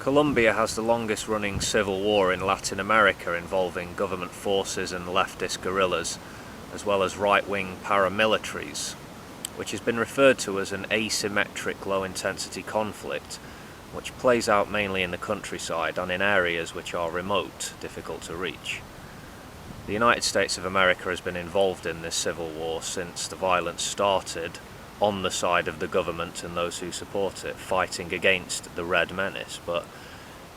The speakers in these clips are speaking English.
Colombia has the longest running civil war in Latin America, involving government forces and leftist guerrillas, as well as right-wing paramilitaries, which has been referred to as an asymmetric low-intensity conflict, which plays out mainly in the countryside and in areas which are remote, difficult to reach. The United States of America has been involved in this civil war since the violence started, on the side of the government and those who support it, fighting against the Red Menace. But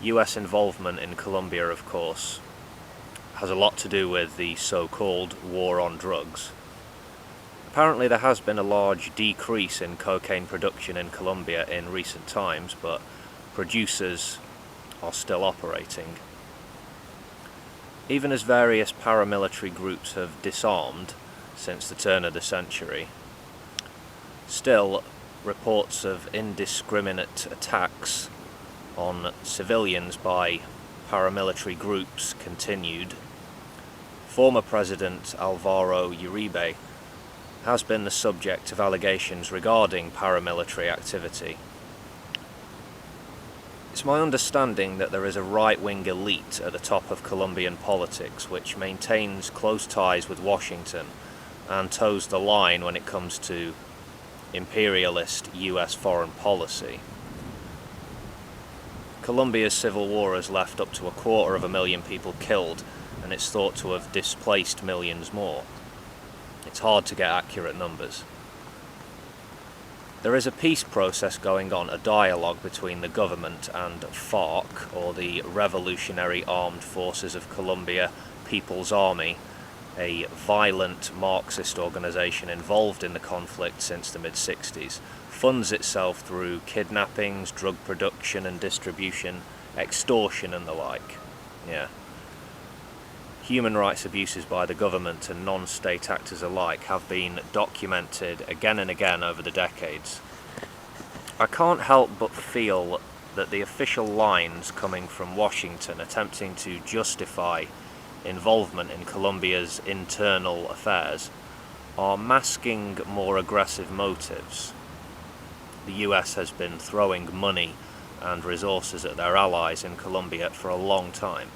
US involvement in Colombia, of course, has a lot to do with the so-called war on drugs. Apparently there has been a large decrease in cocaine production in Colombia in recent times, but producers are still operating. Even as various paramilitary groups have disarmed since the turn of the century, still, reports of indiscriminate attacks on civilians by paramilitary groups continued. Former President Alvaro Uribe has been the subject of allegations regarding paramilitary activity. It's my understanding that there is a right-wing elite at the top of Colombian politics which maintains close ties with Washington and toes the line when it comes to imperialist US foreign policy. Colombia's civil war has left up to 250,000 people killed, and it's thought to have displaced millions more. It's hard to get accurate numbers. There is a peace process going on, a dialogue between the government and FARC, or the Revolutionary Armed Forces of Colombia People's Army, a violent Marxist organisation involved in the conflict since the mid-60s, funds itself through kidnappings, drug production and distribution, extortion and the like. Human rights abuses by the government and non-state actors alike have been documented again and again over the decades. I can't help but feel that the official lines coming from Washington attempting to justify involvement in Colombia's internal affairs are masking more aggressive motives. The US has been throwing money and resources at their allies in Colombia for a long time.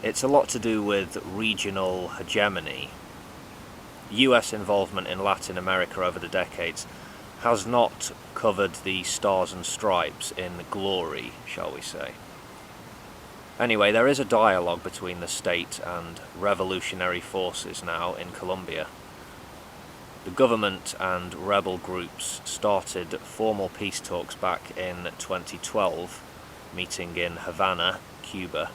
It's a lot to do with regional hegemony. US involvement in Latin America over the decades has not covered the stars and stripes in glory, shall we say. Anyway, there is a dialogue between the state and revolutionary forces now in Colombia. The government and rebel groups started formal peace talks back in 2012, meeting in Havana, Cuba.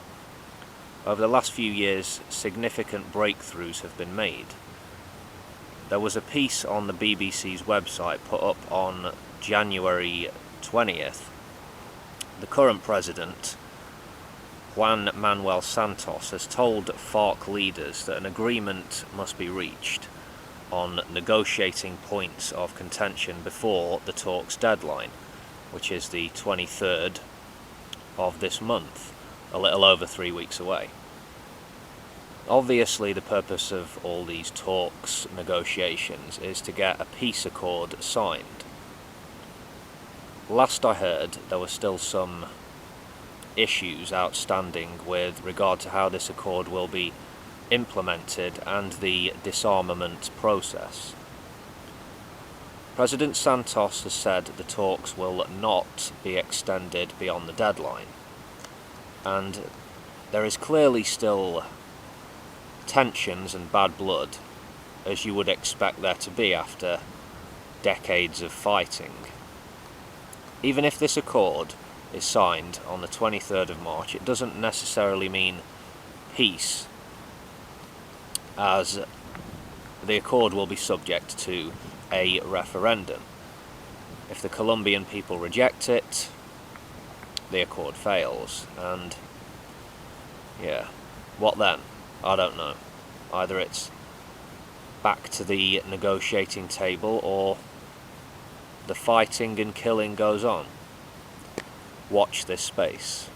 Over the last few years, significant breakthroughs have been made. There was a piece on the BBC's website put up on January 20th. The current president, Juan Manuel Santos, has told FARC leaders that an agreement must be reached on negotiating points of contention before the talks deadline, which is the 23rd of this month, a little over 3 weeks away. Obviously, the purpose of all these talks, negotiations, is to get a peace accord signed. Last I heard, there were still some issues outstanding with regard to how this accord will be implemented and the disarmament process. President Santos has said the talks will not be extended beyond the deadline, and there is clearly still tensions and bad blood, as you would expect there to be after decades of fighting. Even if this accord is signed on the 23rd of March, it doesn't necessarily mean peace, as the accord will be subject to a referendum. If the Colombian people reject it, the accord fails, and what then? I don't know. Either it's back to the negotiating table, or the fighting and killing goes on. Watch this space.